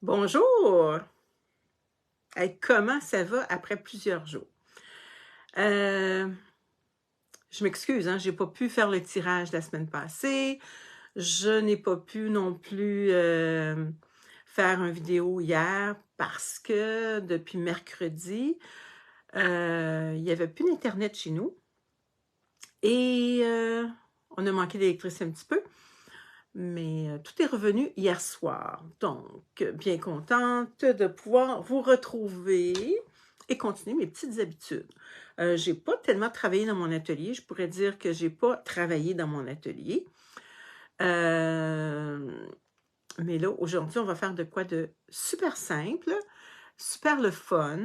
Bonjour! Hey, comment ça va après plusieurs jours? Je m'excuse, hein, j'ai pas pu faire le tirage la semaine passée. Je n'ai pas pu non plus faire une vidéo hier parce que depuis mercredi, il n'y avait plus d'Internet chez nous et on a manqué d'électricité un petit peu. Mais tout est revenu hier soir. Donc, bien contente de pouvoir vous retrouver et continuer mes petites habitudes. J'ai pas tellement travaillé dans mon atelier. Je pourrais dire que j'ai pas travaillé dans mon atelier. Mais là, aujourd'hui, on va faire de quoi de super simple, super le fun.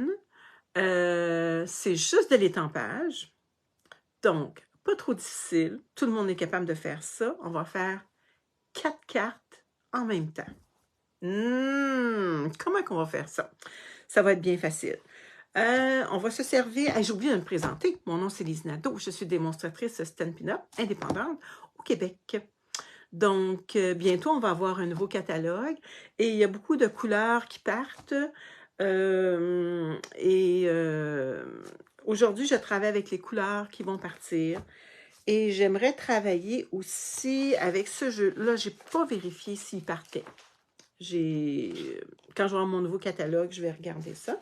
C'est juste de l'étampage. Donc, pas trop difficile. Tout le monde est capable de faire ça. On va faire 4 cartes en même temps. Comment qu'on va faire ça? Ça va être bien facile. On va se servir... J'ai oublié de me présenter. Mon nom, c'est Lise Nadeau. Je suis démonstratrice Stampin' Up indépendante au Québec. Donc, bientôt, on va avoir un nouveau catalogue et il y a beaucoup de couleurs qui partent. Aujourd'hui, je travaille avec les couleurs qui vont partir. Et j'aimerais travailler aussi avec ce jeu-là. Je n'ai pas vérifié s'il partait. Quand je vais avoir mon nouveau catalogue, je vais regarder ça.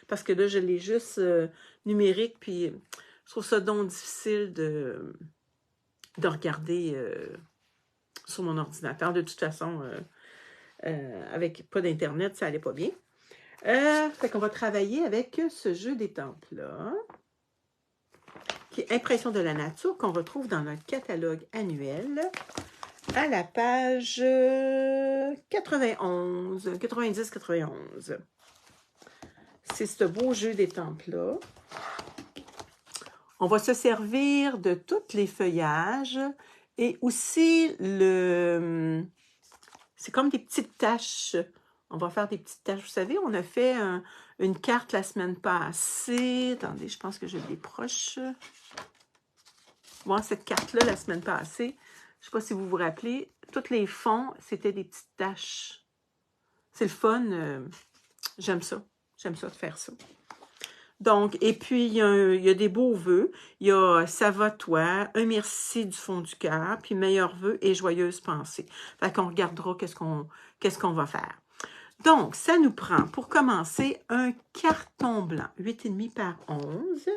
Parce que là, je l'ai juste numérique, puis je trouve ça donc difficile de regarder sur mon ordinateur. De toute façon, avec pas d'Internet, ça n'allait pas bien. Fait qu'on va travailler avec ce jeu d'étampes-là, qui est Impression de la nature, qu'on retrouve dans notre catalogue annuel à la page 91, 90-91. C'est ce beau jeu d'étampes-là. On va se servir de tous les feuillages et aussi c'est comme des petites taches. On va faire des petites taches. Vous savez, on a fait une carte la semaine passée. Attendez, je pense que je l'ai proche. Bon, cette carte-là, la semaine passée, je ne sais pas si vous vous rappelez, tous les fonds, c'était des petites taches. C'est le fun. J'aime ça. J'aime ça de faire ça. Donc, et puis, il y a des beaux vœux. Il y a ça va toi, un merci du fond du cœur, puis meilleurs vœux et joyeuses pensées. Fait qu'on regardera qu'est-ce qu'on va faire. Donc, ça nous prend, pour commencer, un carton blanc, 8,5 par 11,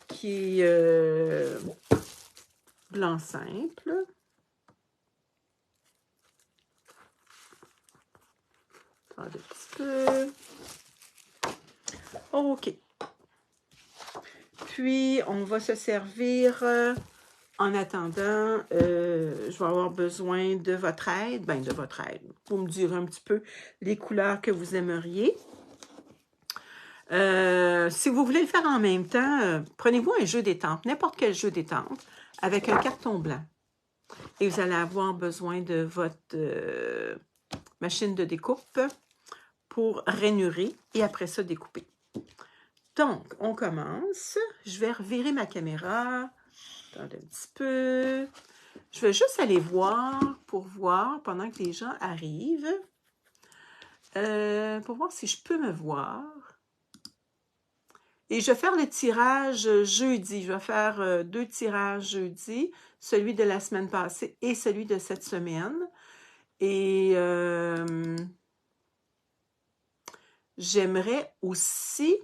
qui est blanc simple. Attendez un petit peu. OK. Puis, on va se servir, en attendant, je vais avoir besoin de votre aide. Bien, de votre aide. Vous me direz un petit peu les couleurs que vous aimeriez. Si vous voulez le faire en même temps, prenez-vous un jeu d'étampes, n'importe quel jeu d'étampes, avec un carton blanc. Et vous allez avoir besoin de votre machine de découpe pour rainurer et après ça découper. Donc, on commence. Je vais revirer ma caméra. Attendez un petit peu. Je vais juste aller voir pour voir pendant que les gens arrivent. Pour voir si je peux me voir. Et je vais faire le tirage jeudi. Je vais faire 2 tirages jeudi. Celui de la semaine passée et celui de cette semaine. Et j'aimerais aussi...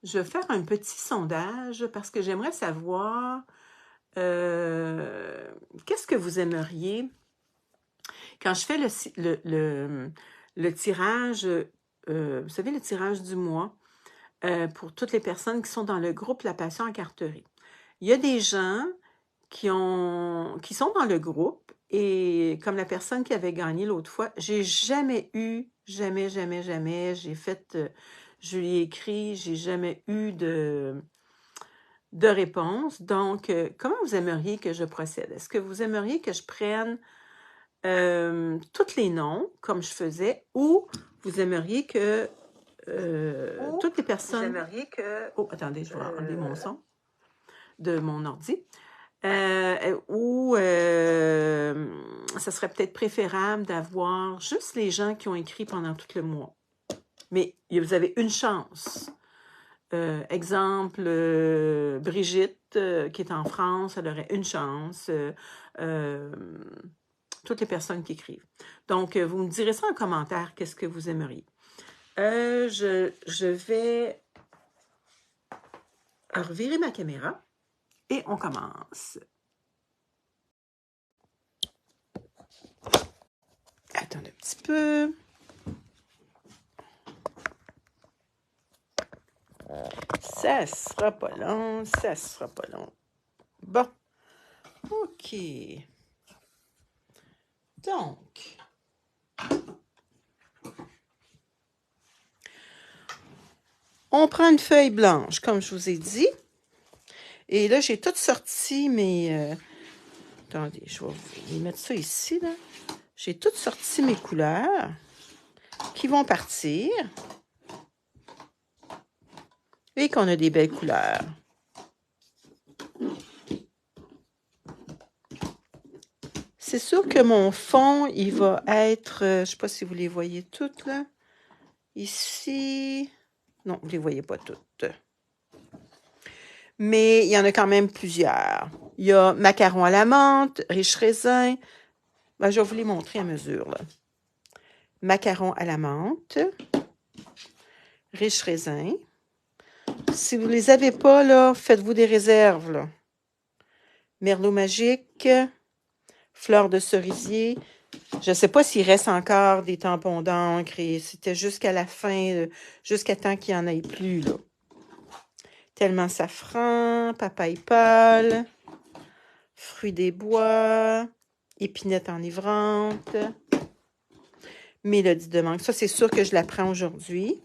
Je vais faire un petit sondage parce que j'aimerais savoir qu'est-ce que vous aimeriez. Quand je fais le tirage, vous savez, le tirage du mois, pour toutes les personnes qui sont dans le groupe La Passion en carterie. Il y a des gens qui sont dans le groupe et comme la personne qui avait gagné l'autre fois, j'ai jamais eu, jamais, j'ai fait... je lui ai écrit, j'ai jamais eu de réponse. Donc, comment vous aimeriez que je procède? Est-ce que vous aimeriez que je prenne tous les noms, comme je faisais, ou vous aimeriez que toutes les personnes... Vous aimeriez que... Oh, attendez, je vais enlever mon son de mon ordi. Ou ça serait peut-être préférable d'avoir juste les gens qui ont écrit pendant tout le mois. Mais vous avez une chance. Exemple, Brigitte, qui est en France, elle aurait une chance. Toutes les personnes qui écrivent. Donc, vous me direz ça en commentaire, qu'est-ce que vous aimeriez. Je vais revirer ma caméra et on commence. Attendez un petit peu. Ça sera pas long, ça sera pas long. Bon, ok. Donc, on prend une feuille blanche, comme je vous ai dit. Et là, j'ai tout sorti mes... attendez, je vais mettre ça ici, là. J'ai tout sorti mes couleurs qui vont partir. Et qu'on a des belles couleurs. C'est sûr que mon fond, il va être... je ne sais pas si vous les voyez toutes, là. Ici... Non, vous ne les voyez pas toutes. Mais il y en a quand même plusieurs. Il y a macaron à la menthe, riche raisin. Ben, je vais vous les montrer à mesure, là. Macaron à la menthe, riche raisin. Si vous ne les avez pas, là, faites-vous des réserves, là. Merlot magique, fleur de cerisier. Je ne sais pas s'il reste encore des tampons d'encre et c'était jusqu'à la fin, jusqu'à temps qu'il n'y en ait plus, là. Tellement safran, papaye pâle, fruits des bois, épinette enivrante, mélodie de mangue. Ça, c'est sûr que je la prends aujourd'hui.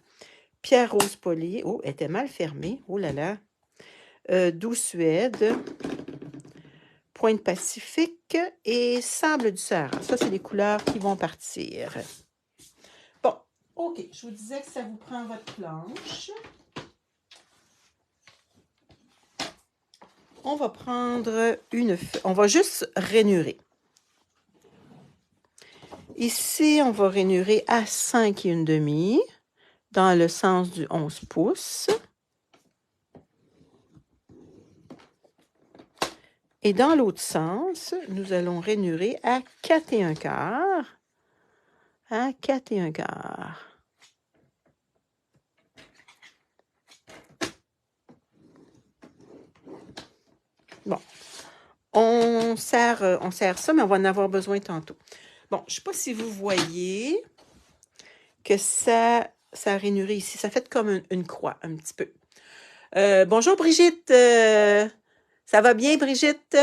Pierre rose poli. Oh, elle était mal fermée. Oh là là. Douce Suède. Pointe Pacifique et sable du Sahara. Ça, c'est les couleurs qui vont partir. Bon, OK. Je vous disais que ça vous prend votre planche. On va prendre on va juste rainurer. Ici, on va rainurer à 5 1/2 dans le sens du 11 pouces. Et dans l'autre sens, nous allons rainurer à 4 1/4. À 4 1/4. Bon, on serre ça, mais on va en avoir besoin tantôt. Bon, je ne sais pas si vous voyez que ça a rainuré ici. Ça fait comme une croix, un petit peu. Bonjour Brigitte, ça va bien Brigitte?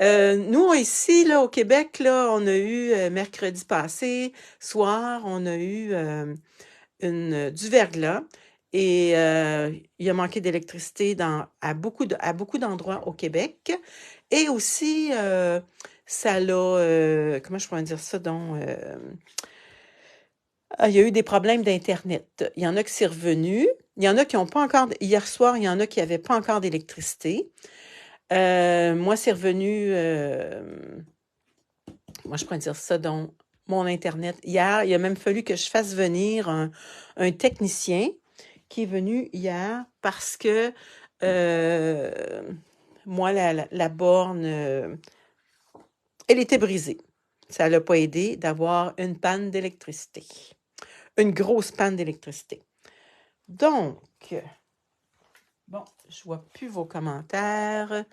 Nous, ici, là, au Québec, là, on a eu mercredi passé, soir, on a eu du verglas. Et il a manqué d'électricité à beaucoup d'endroits au Québec. Et aussi, ça l'a... comment je pourrais dire ça? Donc, il y a eu des problèmes d'Internet. Il y en a qui c'est revenu. Il y en a qui n'ont pas encore... Hier soir, il y en a qui n'avaient pas encore d'électricité. Moi, c'est revenu... moi, je pourrais dire ça, donc, mon Internet. Hier, il a même fallu que je fasse venir un technicien qui est venu hier parce que moi, la borne, elle était brisée. Ça n'a pas aidé d'avoir une panne d'électricité. Une grosse panne d'électricité. Donc, bon, je ne vois plus vos commentaires.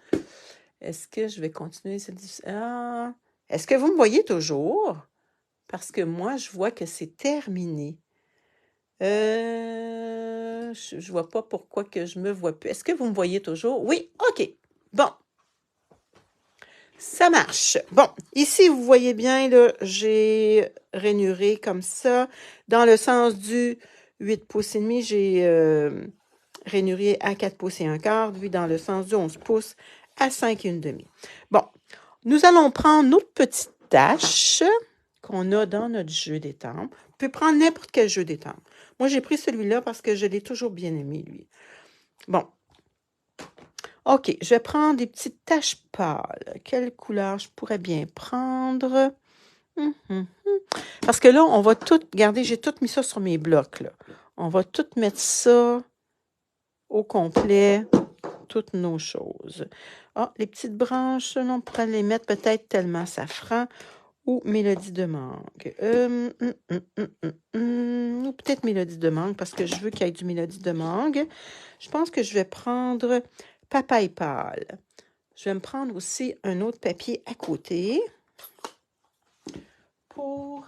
Est-ce que je vais continuer cette discussion? Est-ce que vous me voyez toujours? Parce que moi, je vois que c'est terminé. Je ne vois pas pourquoi que je me vois plus. Est-ce que vous me voyez toujours? Oui, OK. Bon. Ça marche. Bon, ici, vous voyez bien, là, j'ai rainuré comme ça. Dans le sens du 8 pouces et demi, j'ai rainuré à 4 pouces et 1/4. Lui, dans le sens du 11 pouces à 5 1/2. Bon, nous allons prendre notre petite tâche qu'on a dans notre jeu d'étampe. Vous pouvez prendre n'importe quel jeu d'étampe. Moi, j'ai pris celui-là parce que je l'ai toujours bien aimé, lui. Bon. OK, je vais prendre des petites taches pâles. Quelle couleur je pourrais bien prendre? Parce que là, on va tout... Regardez, j'ai tout mis ça sur mes blocs, là. On va tout mettre ça au complet, toutes nos choses. Ah, les petites branches, là, on pourrait les mettre peut-être tellement safran ou mélodie de mangue. Ou peut-être mélodie de mangue, parce que je veux qu'il y ait du mélodie de mangue. Je pense que je vais prendre papaye pâle. Je vais me prendre aussi un autre papier à côté pour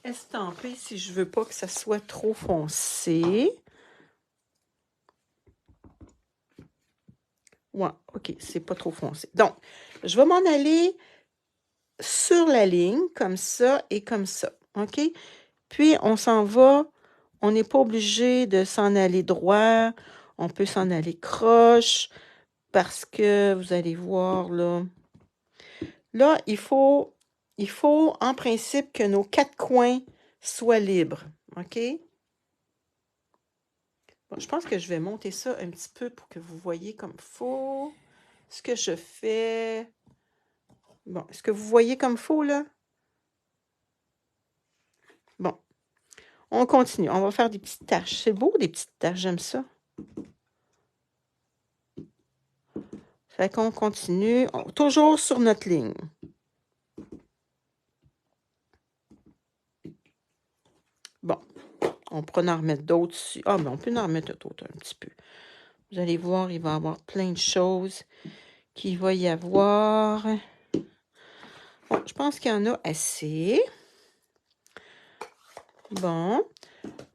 estamper si je veux pas que ça soit trop foncé. Ouais, OK, c'est pas trop foncé. Donc, je vais m'en aller sur la ligne, comme ça et comme ça, OK? Puis, on s'en va. On n'est pas obligé de s'en aller droit. On peut s'en aller croche parce que, vous allez voir, là, il faut en principe que nos 4 coins soient libres, OK? Bon, je pense que je vais monter ça un petit peu pour que vous voyez comme il faut ce que je fais. Bon, est-ce que vous voyez comme il faut, là? Bon, on continue. On va faire des petites taches. C'est beau, des petites taches, j'aime ça. Fait qu'on continue, toujours sur notre ligne. Bon, on pourra en remettre d'autres ici. Ah, mais on peut en remettre d'autres un petit peu. Vous allez voir, il va y avoir plein de choses qu'il va y avoir. Bon, je pense qu'il y en a assez. Bon.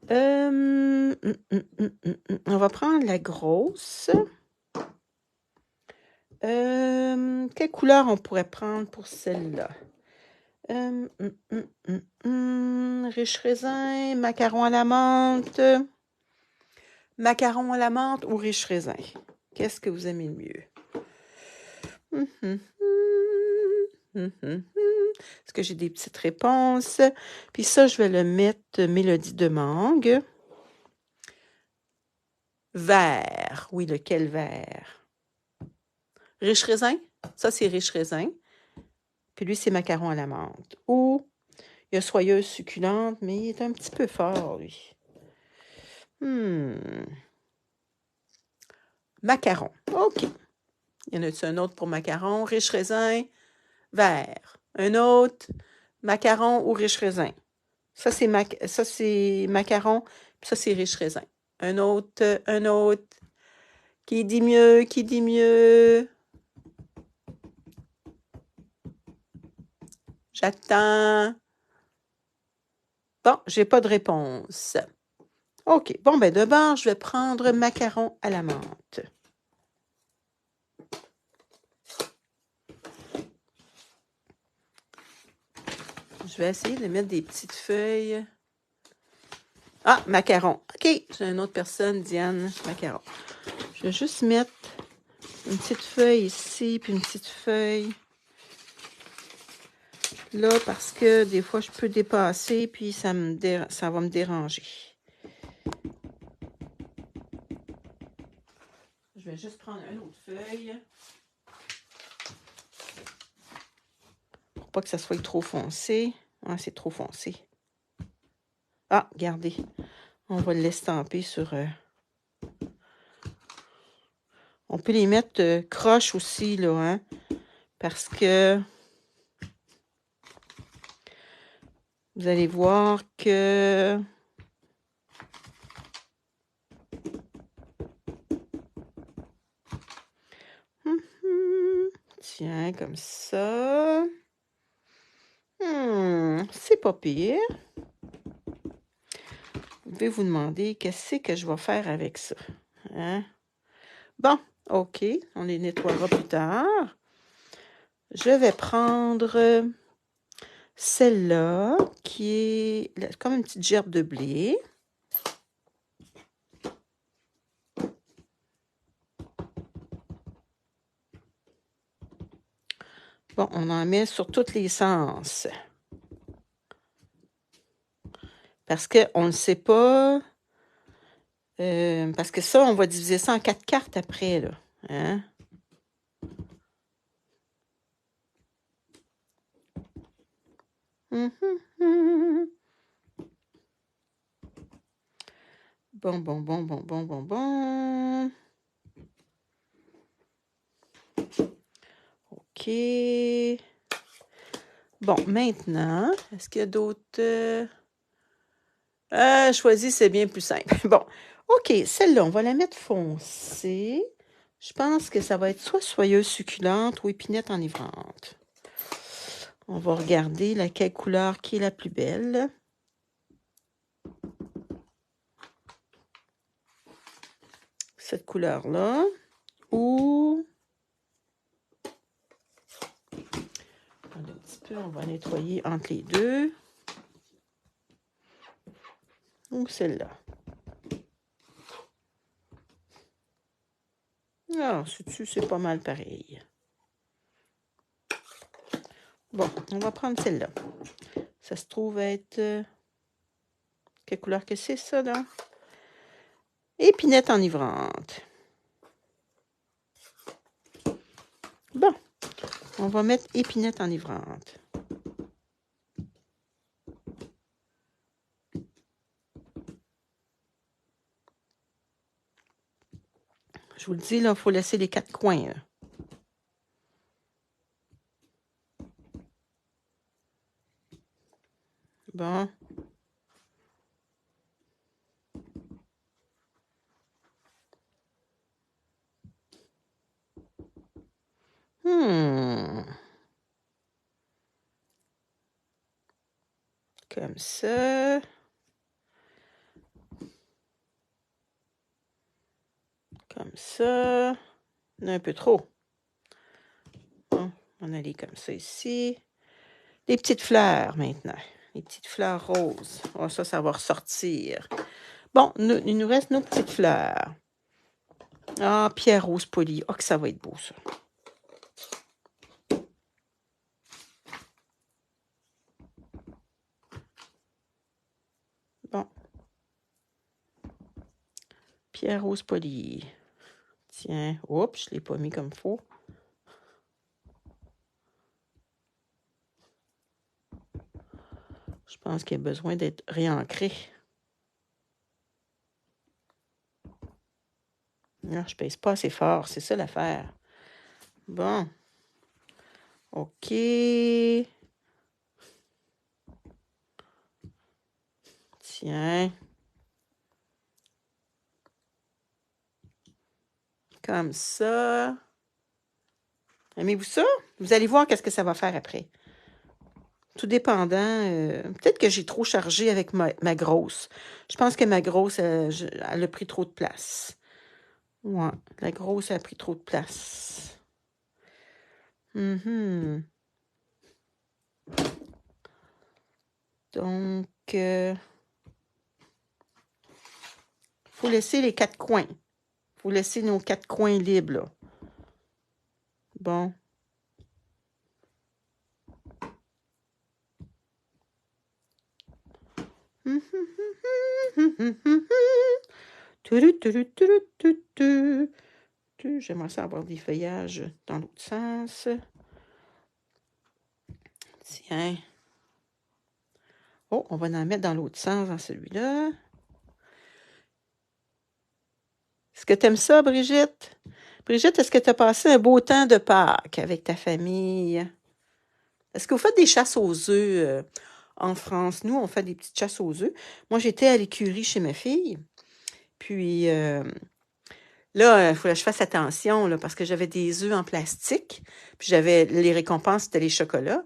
On va prendre la grosse. Quelle couleur on pourrait prendre pour celle-là? Riche raisin, macaron à la menthe. Macaron à la menthe ou riche raisin? Qu'est-ce que vous aimez le mieux? Est-ce que j'ai des petites réponses? Puis ça, je vais le mettre mélodie de mangue. Vert. Oui, lequel vert? Riche raisin? Ça, c'est riche raisin. Puis lui, c'est macaron à la menthe. Ou il y a soyeuse succulente, mais il est un petit peu fort, lui. Macaron. OK. Il y en a-tu un autre pour macaron? Riche raisin, vert. Un autre, macaron ou riche raisin. Ça, c'est macaron, puis ça, c'est riche raisin. Un autre. Qui dit mieux? Qui dit mieux? J'attends. Bon, j'ai pas de réponse. OK. Bon, ben d'abord, je vais prendre macaron à la menthe. Je vais essayer de mettre des petites feuilles. Ah, macaron. OK. J'ai une autre personne, Diane, macaron. Je vais juste mettre une petite feuille ici, puis une petite feuille là, parce que des fois, je peux dépasser, puis ça va me déranger. Je vais juste prendre une autre feuille. Pour pas que ça soit trop foncé. Ah, c'est trop foncé. Ah, regardez. On va l'estamper sur... On peut les mettre croche aussi, là, hein? Parce que... Vous allez voir que... Tiens, comme ça. C'est pas pire. Vous pouvez vous demander qu'est-ce que je vais faire avec ça. Hein? Bon, OK. On les nettoiera plus tard. Je vais prendre celle-là, qui est comme une petite gerbe de blé. Bon, on en met sur tous les sens. Parce qu'on ne sait pas Parce que ça, on va diviser ça en 4 cartes après, là. Hein? Bon, bon, bon, bon, bon, bon, bon. OK. Bon, maintenant, est-ce qu'il y a d'autres... choisis, c'est bien plus simple. Bon, OK, celle-là, on va la mettre foncée. Je pense que ça va être soit soyeuse succulente ou épinette enivrante. On va regarder laquelle couleur qui est la plus belle. Cette couleur-là. Ou... Un petit peu, on va nettoyer entre les deux. Ou celle-là. Ah, c'est pas mal pareil. Bon, on va prendre celle-là. Ça se trouve être... quelle couleur que c'est, ça, là? Épinette enivrante. Bon, on va mettre épinette enivrante. Je vous le dis, là, il faut laisser les 4 coins, là. Bon. Comme ça. Comme ça. On a un peu trop. Bon, on va aller comme ça ici. Les petites fleurs, maintenant. Les petites fleurs roses. Oh, ça va ressortir. Bon, il nous reste nos petites fleurs. Ah, pierre rose polie. Oh, que ça va être beau, ça. Bon. Pierre rose polie. Tiens. Oups, je ne l'ai pas mis comme il faut. Je pense qu'il a besoin d'être réancré. Non, je pèse pas assez fort. C'est ça l'affaire. Bon. OK. Tiens. Comme ça. Aimez-vous ça? Vous allez voir qu'est-ce que ça va faire après. Tout dépendant. Peut-être que j'ai trop chargé avec ma grosse. Je pense que ma grosse, elle a pris trop de place. Ouais, la grosse a pris trop de place. Donc, faut laisser les 4 coins. Faut laisser nos 4 coins libres, là. Bon. J'aimerais ça avoir des feuillages dans l'autre sens. Tiens. Oh, on va en mettre dans l'autre sens, dans celui-là. Est-ce que tu aimes ça, Brigitte? Brigitte, est-ce que tu as passé un beau temps de Pâques avec ta famille? Est-ce que vous faites des chasses aux œufs en France? Nous, on fait des petites chasses aux œufs. Moi, j'étais à l'écurie chez ma fille. Puis là, il fallait que je fasse attention là, parce que j'avais des œufs en plastique. Puis j'avais les récompenses, c'était les chocolats.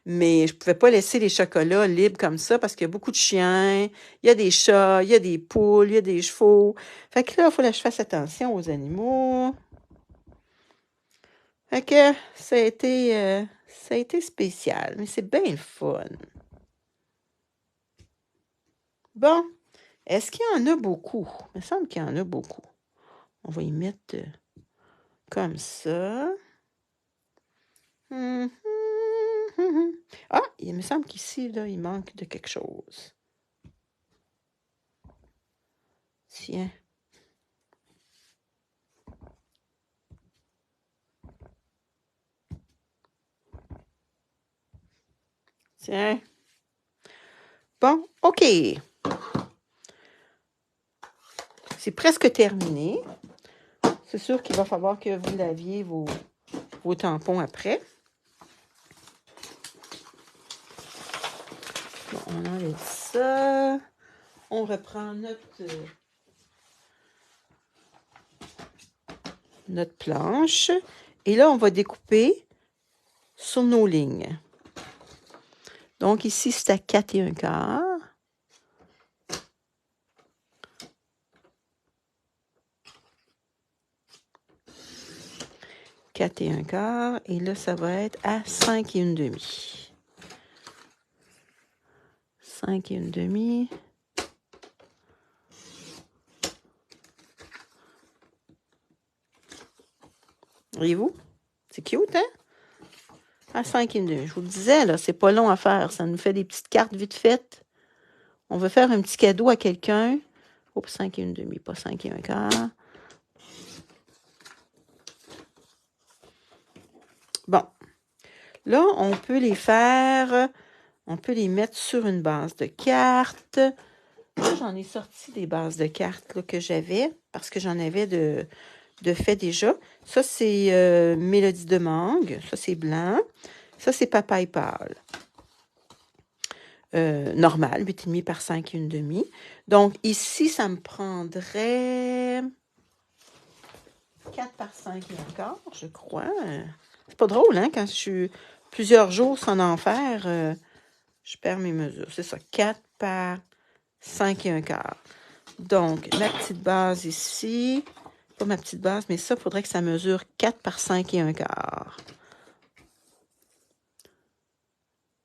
Mais je ne pouvais pas laisser les chocolats libres comme ça parce qu'il y a beaucoup de chiens, il y a des chats, il y a des poules, il y a des chevaux. Fait que là, il fallait que je fasse attention aux animaux. Fait que ça a été spécial, mais c'est bien le fun. Bon, est-ce qu'il y en a beaucoup? Il me semble qu'il y en a beaucoup. On va y mettre comme ça. Ah, il me semble qu'ici, là, il manque de quelque chose. Tiens. Tiens. Bon, OK. C'est presque terminé. C'est sûr qu'il va falloir que vous laviez vos tampons après. Bon, on enlève ça. On reprend notre planche. Et là, on va découper sur nos lignes. Donc ici, c'est à 4 1/4. Quatre et un quart. Et là, ça va être à 5 1/2. 5 1/2. Voyez-vous? C'est cute, hein? À 5 1/2. Je vous le disais, là, c'est pas long à faire. Ça nous fait des petites cartes vite faites. On veut faire un petit cadeau à quelqu'un. Oups, 5 1/2, pas 5 1/4. Bon. Là, on peut les faire, on peut les mettre sur une base de cartes. Là, j'en ai sorti des bases de cartes là, que j'avais, parce que j'en avais de fait déjà. Ça, c'est Mélodie de mangue. Ça, c'est blanc. Ça, c'est papaye pâle. Normal, 8,5 par 5 1/2. Donc, ici, ça me prendrait 4 par 5 1/4, je crois. C'est pas drôle, hein, quand je suis plusieurs jours sans en faire, je perds mes mesures. C'est ça, 4 par 5 1/4. Donc, ma petite base ici, pas ma petite base, mais ça, il faudrait que ça mesure 4 par 5 1/4.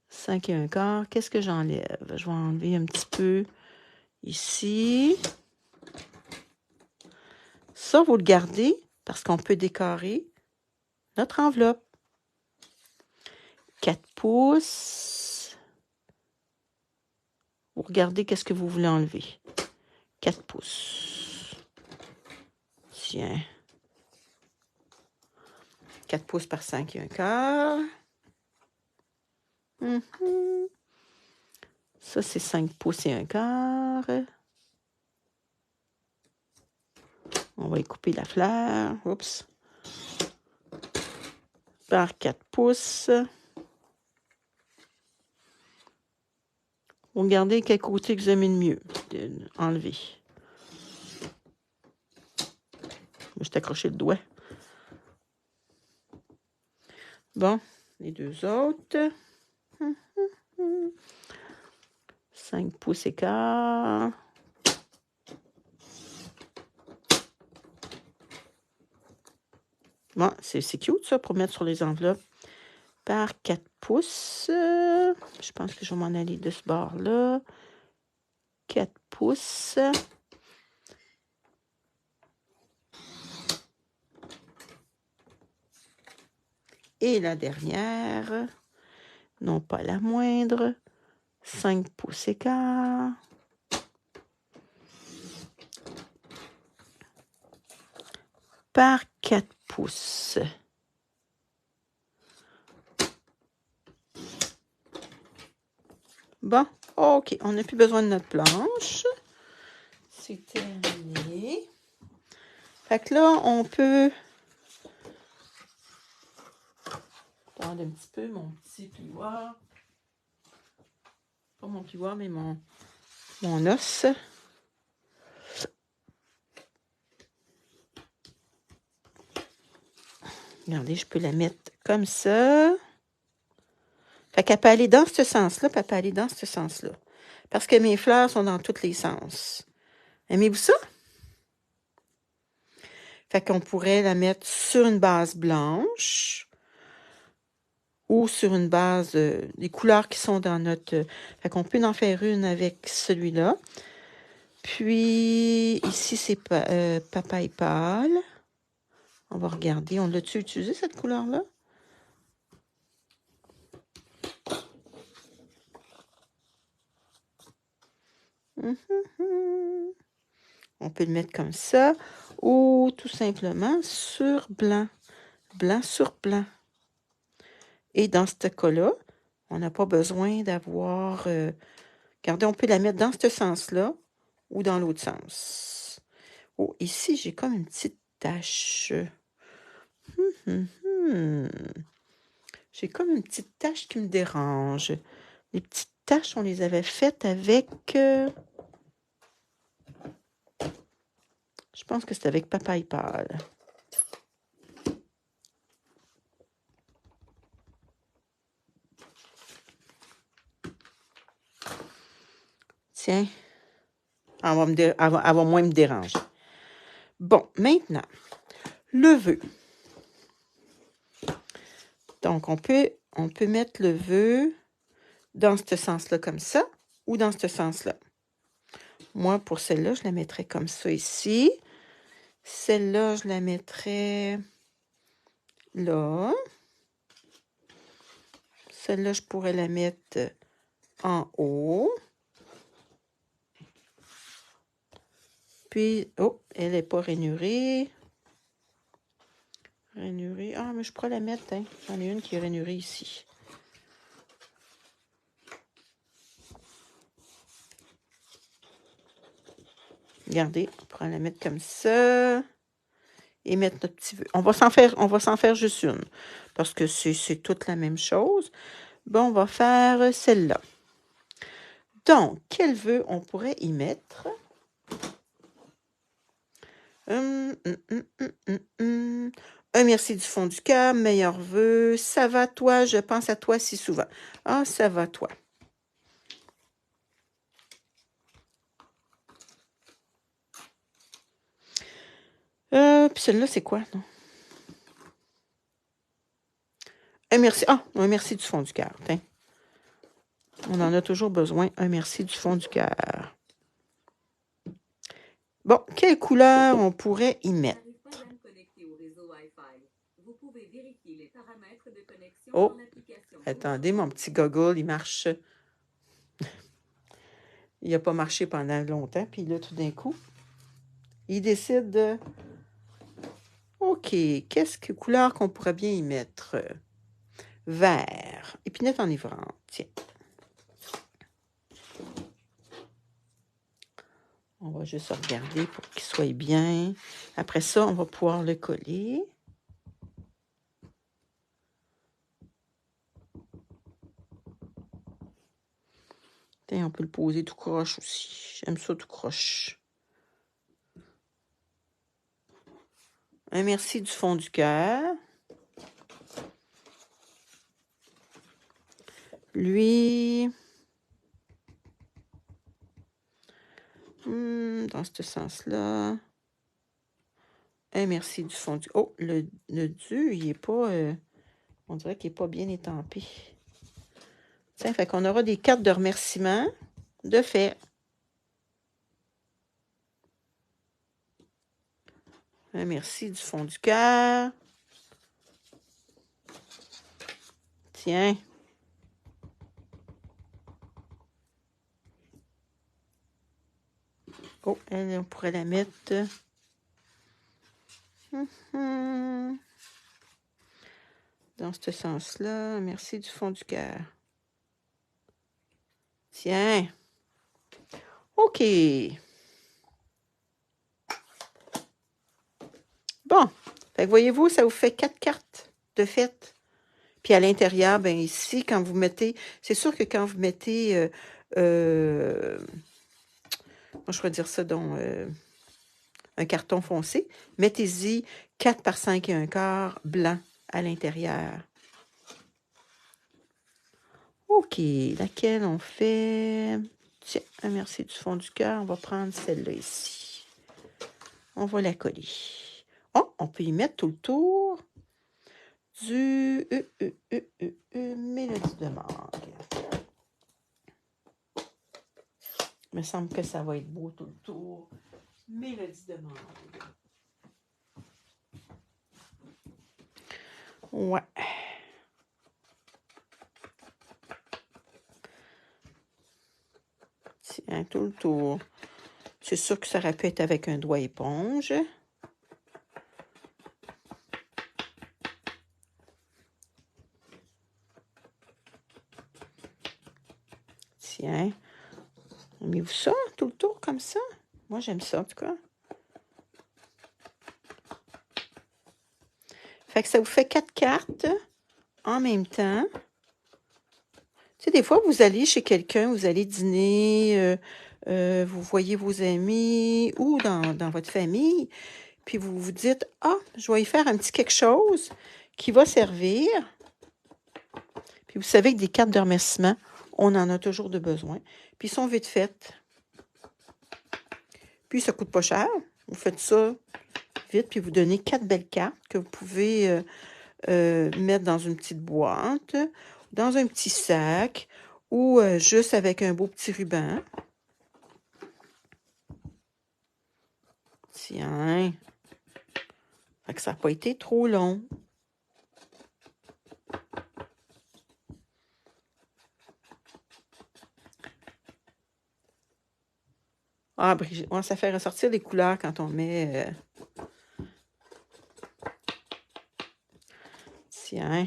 5 1/4, qu'est-ce que j'enlève? Je vais enlever un petit peu ici. Ça, vous le gardez parce qu'on peut décorer notre enveloppe. 4 pouces. Vous regardez qu'est-ce que vous voulez enlever. 4 pouces. Tiens. 4 pouces par 5 1/4. Ça, c'est 5 pouces et 1/4. On va y couper la fleur. Oups. Par 4 pouces. Vous regardez quel côté que vous aimez le mieux. Enlever. Je t'ai accroché le doigt. Bon, les deux autres. 5 pouces et quart. Bon, c'est cute ça pour mettre sur les enveloppes. Par 4 pouces. Je pense que je vais m'en aller de ce bord-là. 4 pouces. Et la dernière, non pas la moindre, 5 pouces et quart. Par 4 pouces. Bon, OK, on n'a plus besoin de notre planche. C'est terminé. Fait que là, on peut prendre un petit peu mon petit plioir. Pas mon plioir, mais mon os. Regardez, je peux la mettre comme ça. Fait qu'elle peut aller dans ce sens-là, puis elle peut aller dans ce sens-là. Parce que mes fleurs sont dans tous les sens. Aimez-vous ça? Fait qu'on pourrait la mettre sur une base blanche ou sur une base des couleurs qui sont dans notre... Fait qu'on peut en faire une avec celui-là. Puis, ici, c'est papaye pâle. On va regarder. On l'a-tu utilisé, cette couleur-là? On peut le mettre comme ça. Ou tout simplement sur blanc. Blanc sur blanc. Et dans ce cas-là, On n'a pas besoin d'avoir... regardez, on peut la mettre dans ce sens-là ou dans l'autre sens. Oh, ici, j'ai comme une petite tache. J'ai comme une petite tache qui me dérange. Les petites taches, on les avait faites avec... je pense que c'est avec Papaye Pâle. Tiens. Elle va moins me déranger. Bon, maintenant, le vœu. Donc, on peut mettre le vœu dans ce sens-là comme ça ou dans ce sens-là. Moi, pour celle-là, je la mettrais comme ça ici. Celle-là, je la mettrais là. Celle-là, je pourrais la mettre en haut. Puis, oh, elle n'est pas rainurée. Rainurée. Ah, mais je pourrais la mettre, hein. J'en ai une qui est rainurée ici. Regardez, on pourra la mettre comme ça. Et mettre notre petit vœu. On va s'en faire juste une. Parce que c'est toute la même chose. Bon, on va faire celle-là. Donc, quel vœu on pourrait y mettre? Un merci du fond du cœur, meilleur vœu. Ça va toi, je pense à toi si souvent. Ah, ça va toi. Puis celle-là, c'est quoi, non? Un merci. Ah, un merci du fond du cœur. Tiens. On en a toujours besoin. Un merci du fond du cœur. Bon, quelle couleur on pourrait y mettre? Oh, attendez, mon petit goggle, il marche. Il n'a pas marché pendant longtemps, puis là, tout d'un coup, il décide de... OK, quelle couleur qu'on pourrait bien y mettre? Vert. Épinette enivrante, tiens. On va juste regarder pour qu'il soit bien. Après ça, on va pouvoir le coller. Tiens, on peut le poser tout croche aussi. J'aime ça tout croche. Un merci du fond du cœur. Lui... dans ce sens-là. Un merci du fond du... Oh, le du, il n'est pas... on dirait qu'il n'est pas bien étampé. Tiens, fait qu'on aura des cartes de remerciement de fait. Un merci du fond du cœur. Tiens. Oh, elle, on pourrait la mettre... dans ce sens-là. Merci du fond du cœur. Tiens. OK. Bon. Fait que voyez-vous, ça vous fait 4 cartes de fête. Puis à l'intérieur, ben ici, quand vous mettez... C'est sûr que quand vous mettez... moi, je vais dire ça dans un carton foncé. Mettez-y 4 par 5 et un quart blanc à l'intérieur. OK. Laquelle on fait... Tiens, un merci du fond du cœur. On va prendre celle-là ici. On va la coller. Oh, on peut y mettre tout le tour du mélodie de mangue. Il me semble que ça va être beau tout le tour. Mélodie de mangue. Ouais. Tiens, tout le tour. C'est sûr que ça aurait pu être avec un doigt éponge. Tiens. Aimez-vous ça, tout le tour, comme ça? Moi, j'aime ça, en tout cas. Fait que ça vous fait 4 cartes en même temps. Tu sais, des fois, vous allez chez quelqu'un, vous allez dîner, vous voyez vos amis ou dans votre famille, puis vous vous dites, « Ah, je vais y faire un petit quelque chose qui va servir. » Puis vous savez que des cartes de remerciement, on en a toujours de besoin. Puis ils sont vite faites. Puis ça ne coûte pas cher. Vous faites ça vite, puis vous donnez 4 belles cartes que vous pouvez mettre dans une petite boîte, dans un petit sac ou juste avec un beau petit ruban. Tiens. Fait que ça n'a pas été trop long. Ah, Brigitte, ouais, ça fait ressortir les couleurs quand on met... Tiens.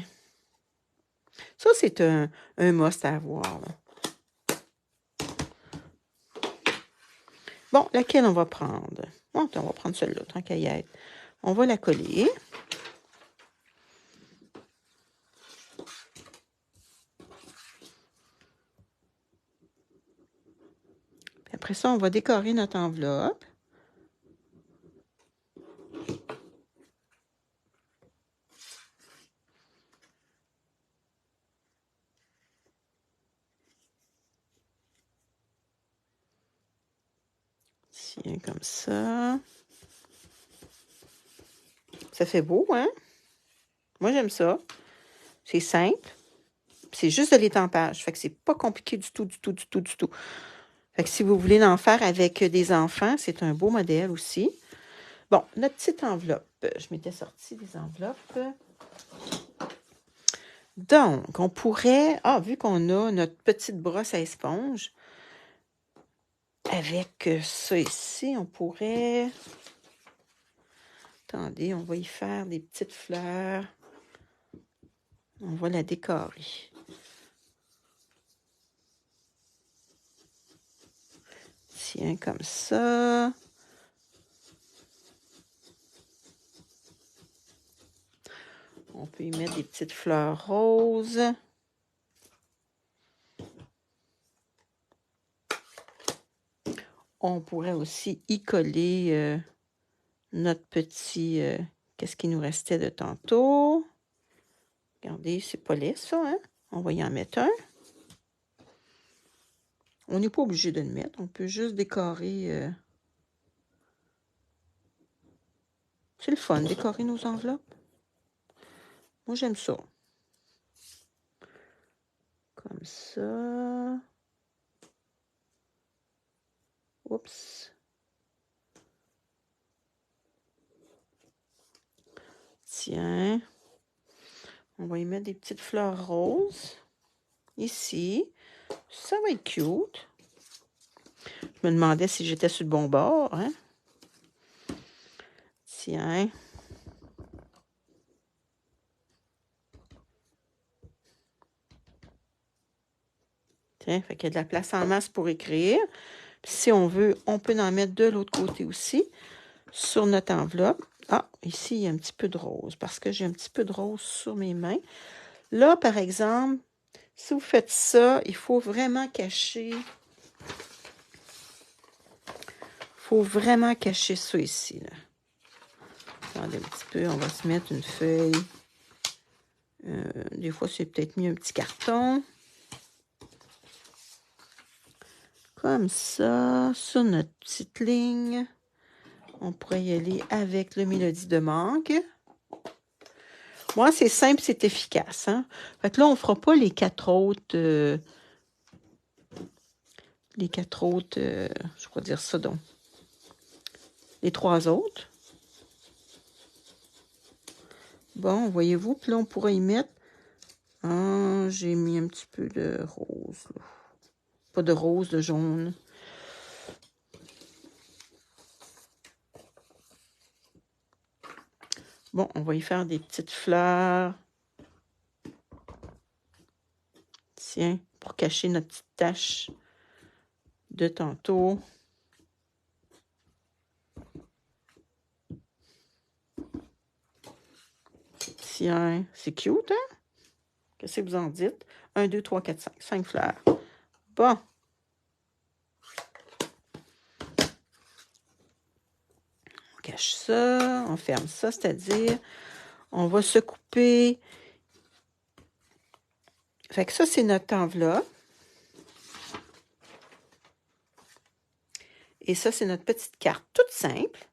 Ça, c'est un must à avoir. Là. Bon, laquelle on va prendre? Bon, on va prendre celle-là, tant qu'à y être. On va la coller. Puis après ça, on va décorer notre enveloppe. Tiens, comme ça. Ça fait beau, hein? Moi, j'aime ça. C'est simple. C'est juste de l'étampage. Fait que c'est pas compliqué du tout, du tout, du tout, du tout. Fait que si vous voulez en faire avec des enfants, c'est un beau modèle aussi. Bon, notre petite enveloppe. Je m'étais sorti des enveloppes. Donc, on pourrait... Ah, vu qu'on a notre petite brosse à éponge, avec ça ici, on pourrait... Attendez, on va y faire des petites fleurs. On va la décorer. Tiens, comme ça. On peut y mettre des petites fleurs roses. On pourrait aussi y coller notre petit... qu'est-ce qui nous restait de tantôt? Regardez, c'est pas laid, ça, hein? On va y en mettre un. On n'est pas obligé de le mettre. On peut juste décorer... C'est le fun, décorer nos enveloppes. Moi, j'aime ça. Comme ça. Oups. Tiens. On va y mettre des petites fleurs roses. Ici. Ça va être cute. Je me demandais si j'étais sur le bon bord, hein? Tiens. Tiens, fait qu'il y a de la place en masse pour écrire. Puis si on veut, on peut en mettre de l'autre côté aussi, sur notre enveloppe. Ah, ici, il y a un petit peu de rose, parce que j'ai un petit peu de rose sur mes mains. Là, par exemple, si vous faites ça, il faut vraiment cacher... ça ici, là. Attendez un petit peu, on va se mettre une feuille. Des fois, c'est peut-être mieux un petit carton. Comme ça, sur notre petite ligne. On pourrait y aller avec le mélodie de mangue. Moi, c'est simple, c'est efficace. Hein? Fait que là, on ne fera pas les 4 autres... je pourrais dire ça donc. Les 3 autres. Bon, voyez-vous, puis là, on pourrait y mettre... Ah, j'ai mis un petit peu de rose. Là. Pas de rose, de jaune. Bon, on va y faire des petites fleurs. Tiens, pour cacher notre petite tache de tantôt. Tiens, c'est cute, hein? Qu'est-ce que vous en dites? 1, 2, 3, 4, 5. 5 fleurs. Bon. On cache ça, on ferme ça, c'est-à-dire, on va se couper. Fait que ça, c'est notre enveloppe. Et ça, c'est notre petite carte, toute simple.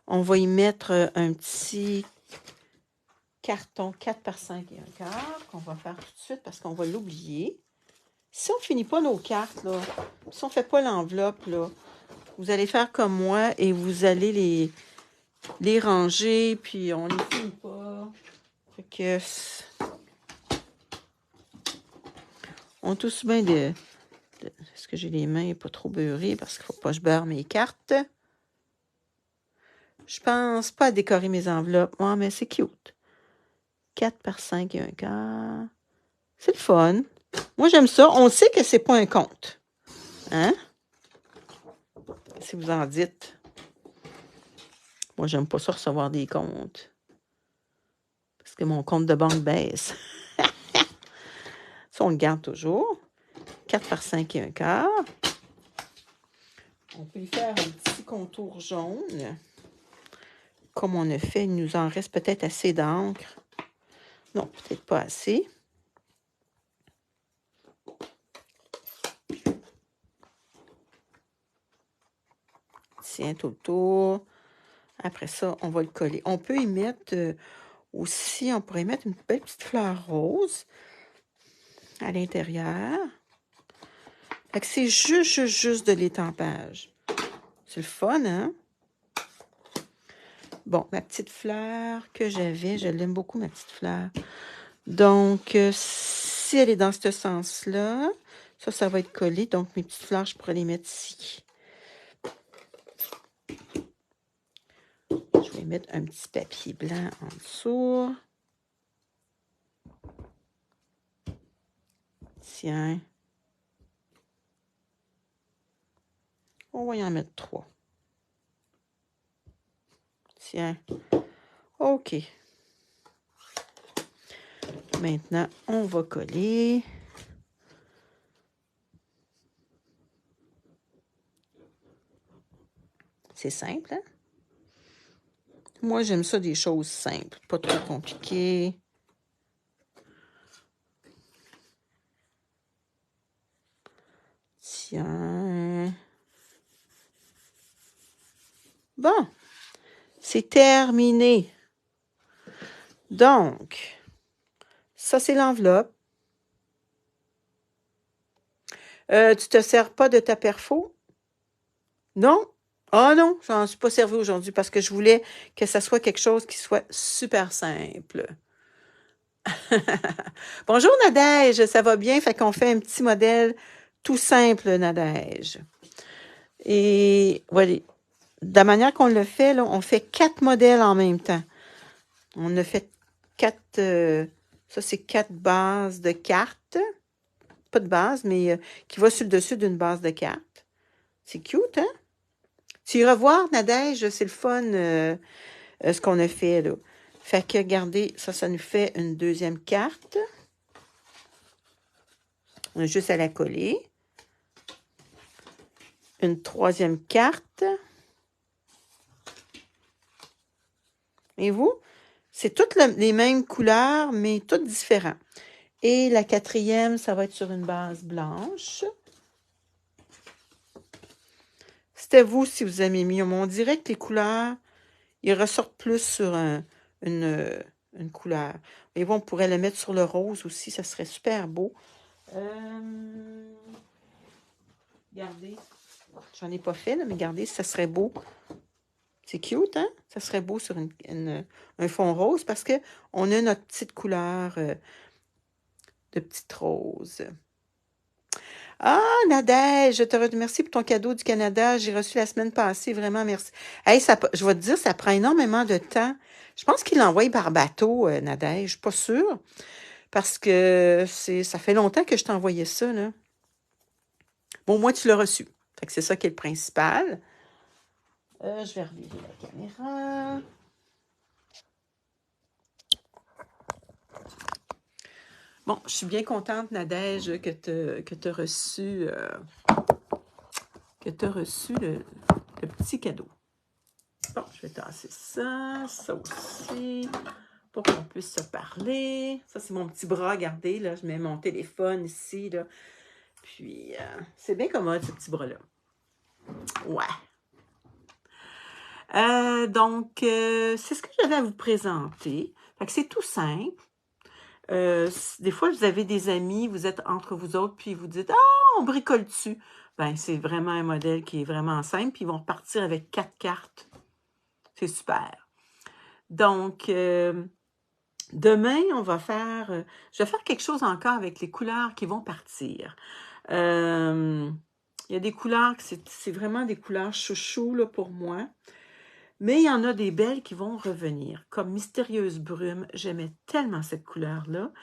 On va y mettre un petit carton 4 par 5 et 1/4 qu'on va faire tout de suite parce qu'on va l'oublier. Si on ne finit pas nos cartes, là, si on ne fait pas l'enveloppe, là, vous allez faire comme moi et vous allez les ranger, puis on ne les finit pas. Fait que on tousse bien de... Est-ce que j'ai les mains pas trop beurrées parce qu'il ne faut pas que je beurre mes cartes? Je pense pas à décorer mes enveloppes. Ouais, mais c'est cute. 4 par 5 et 1/4. C'est le fun. Moi, j'aime ça. On sait que c'est pas un compte. Hein? Si vous en dites. Moi, j'aime pas ça recevoir des comptes. Parce que mon compte de banque baisse. Ça, on le garde toujours. 4 par 5 et 1/4. On peut y faire un petit contour jaune. Comme on a fait, il nous en reste peut-être assez d'encre. Non, peut-être pas assez. Tiens, tout le tour. Après ça, on va le coller. On peut y mettre aussi, on pourrait mettre une belle petite fleur rose à l'intérieur. Fait que c'est juste de l'étampage. C'est le fun, hein? Bon, ma petite fleur que j'avais, je l'aime beaucoup, ma petite fleur. Donc, si elle est dans ce sens-là, ça va être collé. Donc, mes petites fleurs, je pourrais les mettre ici. Je vais mettre un petit papier blanc en dessous. Tiens. On va y en mettre 3. Tiens. OK. Maintenant, on va coller. C'est simple, hein? Moi, j'aime ça des choses simples, pas trop compliquées. Tiens. Bon, c'est terminé. Donc, ça, c'est l'enveloppe. Tu te sers pas de ta perfo? Non? Ah non, j'en suis pas servi aujourd'hui parce que je voulais que ça soit quelque chose qui soit super simple. Bonjour Nadège, ça va bien? Fait qu'on fait un petit modèle tout simple, Nadège. Et voilà, de la manière qu'on le fait, là, on fait 4 modèles en même temps. On a fait 4, ça c'est 4 bases de cartes. Pas de base, mais qui va sur le dessus d'une base de cartes. C'est cute, hein? Tu iras voir, Nadège, c'est le fun, ce qu'on a fait, là. Fait que, regardez, ça nous fait une deuxième carte. On a juste à la coller. Une troisième carte. Et vous? C'est toutes les mêmes couleurs, mais toutes différentes. Et la quatrième, ça va être sur une base blanche. C'était vous si vous aimez mieux. On dirait que les couleurs, ils ressortent plus sur une couleur. Et bon, on pourrait le mettre sur le rose aussi, ça serait super beau. Regardez, j'en ai pas fait, là, mais regardez, ça serait beau. C'est cute, hein? Ça serait beau sur un fond rose parce qu'on a notre petite couleur de petite rose. Ah, Nadège, je te remercie pour ton cadeau du Canada. J'ai reçu la semaine passée. Vraiment, merci. Hey, je vais te dire, ça prend énormément de temps. Je pense qu'il l'envoie par bateau, Nadège. Je suis pas sûre. parce que ça fait longtemps que je t'ai envoyé ça, là. Bon, moi, tu l'as reçu. Fait que c'est ça qui est le principal. Je vais revirer la caméra. Bon, je suis bien contente, Nadège, que tu as reçu, le petit cadeau. Bon, je vais tasser ça aussi, pour qu'on puisse se parler. Ça, c'est mon petit bras, regardez, là, je mets mon téléphone ici, là. Puis, c'est bien commode, ce petit bras-là. Ouais. Donc, c'est ce que j'avais à vous présenter. Fait que c'est tout simple. Des fois, vous avez des amis, vous êtes entre vous autres, puis vous dites « Ah, on bricole dessus! » Ben, c'est vraiment un modèle qui est vraiment simple, puis ils vont repartir avec 4 cartes. C'est super. Donc, demain, je vais faire quelque chose encore avec les couleurs qui vont partir. Il y a des couleurs, c'est vraiment des couleurs chouchou là, pour moi. Mais il y en a des belles qui vont revenir, comme Mystérieuse Brume. J'aimais tellement cette couleur-là.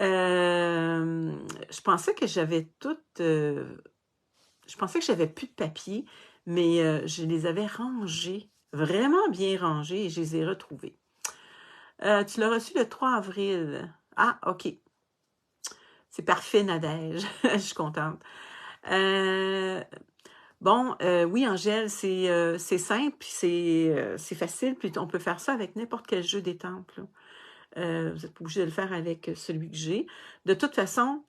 Je pensais que j'avais toutes... je pensais que j'avais plus de papier, mais je les avais rangés, vraiment bien rangés, et je les ai retrouvés. Tu l'as reçu le 3 avril. Ah, OK. C'est parfait, Nadège. Je suis contente. Bon, oui, Angèle, c'est simple, puis c'est facile, puis on peut faire ça avec n'importe quel jeu des temples. Vous n'êtes pas obligé de le faire avec celui que j'ai. De toute façon,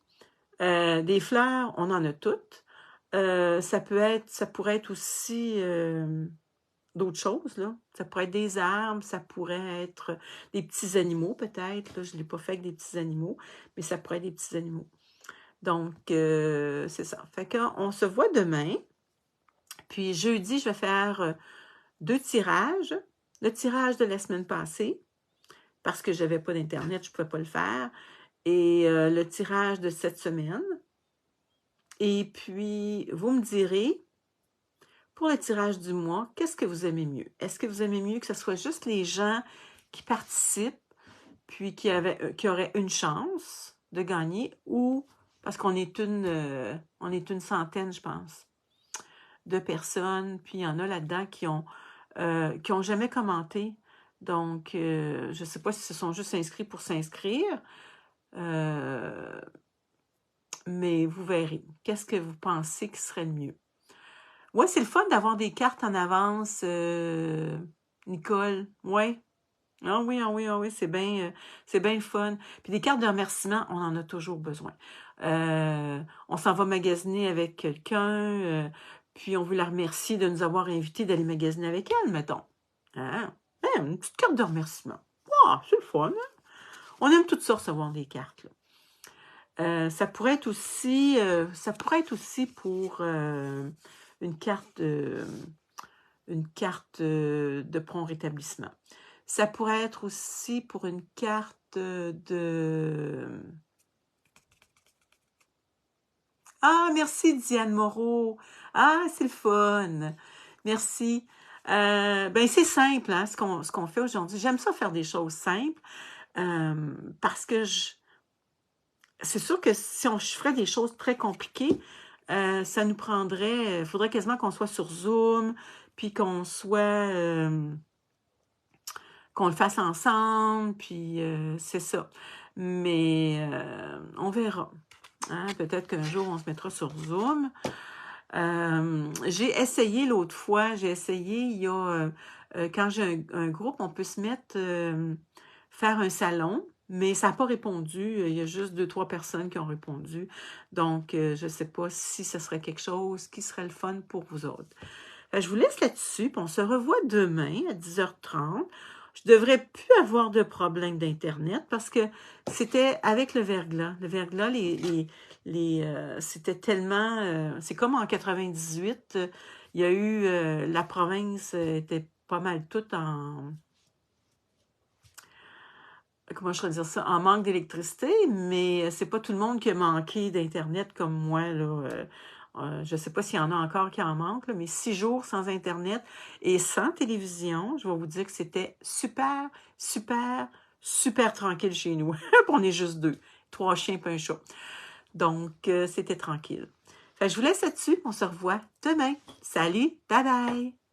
des fleurs, on en a toutes. Ça pourrait être aussi d'autres choses, là. Ça pourrait être des arbres, ça pourrait être des petits animaux, peut-être. Là, je ne l'ai pas fait avec des petits animaux, mais ça pourrait être des petits animaux. Donc, c'est ça. Fait qu'on se voit demain. Puis jeudi, je vais faire 2 tirages. Le tirage de la semaine passée, parce que je n'avais pas d'Internet, je ne pouvais pas le faire. Et le tirage de cette semaine. Et puis, vous me direz, pour le tirage du mois, qu'est-ce que vous aimez mieux? Est-ce que vous aimez mieux que ce soit juste les gens qui participent, puis qui auraient une chance de gagner, ou parce qu'on est une centaine, je pense, de personnes, puis il y en a là-dedans qui ont jamais commenté. Donc, je ne sais pas si ce sont juste inscrits pour s'inscrire, mais vous verrez. Qu'est-ce que vous pensez qui serait le mieux? Ouais, c'est le fun d'avoir des cartes en avance, Nicole. Ouais. Ah oui, ah oui, ah oui, c'est bien le fun. Puis des cartes de remerciement, on en a toujours besoin. On s'en va magasiner avec quelqu'un, puis on veut la remercier de nous avoir invités d'aller magasiner avec elle, mettons. Hein? Une petite carte de remerciement. Ah, c'est le fun, hein? On aime toutes ça recevoir des cartes, là. Ça pourrait être aussi pour une carte de prompt rétablissement. Ça pourrait être aussi pour une carte de... Ah, merci Diane Moreau. Ah, c'est le fun. Merci. Ben c'est simple, hein, ce qu'on fait aujourd'hui. J'aime ça faire des choses simples parce que c'est sûr que si je ferais des choses très compliquées, ça nous prendrait... Il faudrait quasiment qu'on soit sur Zoom, puis qu'on le fasse ensemble, puis c'est ça. Mais on verra. Hein? Peut-être qu'un jour, on se mettra sur Zoom. J'ai essayé l'autre fois, il y a... quand j'ai un groupe, on peut se mettre... faire un salon, mais ça n'a pas répondu. Il y a juste 2-3 personnes qui ont répondu. Donc, je ne sais pas si ce serait quelque chose qui serait le fun pour vous autres. Je vous laisse là-dessus, puis on se revoit demain à 10h30. Je ne devrais plus avoir de problème d'Internet parce que c'était avec le verglas. Le verglas, c'était tellement... c'est comme en 98, il y a eu... la province était pas mal toute en... Comment je pourrais dire ça? En manque d'électricité, mais c'est pas tout le monde qui a manqué d'Internet comme moi, là. Je ne sais pas s'il y en a encore qui en manquent, là, mais 6 jours sans Internet et sans télévision, je vais vous dire que c'était super, super, super tranquille chez nous. On est juste 2. 3 chiens et un chat. Donc, c'était tranquille. Fait que je vous laisse là-dessus. On se revoit demain. Salut, bye bye!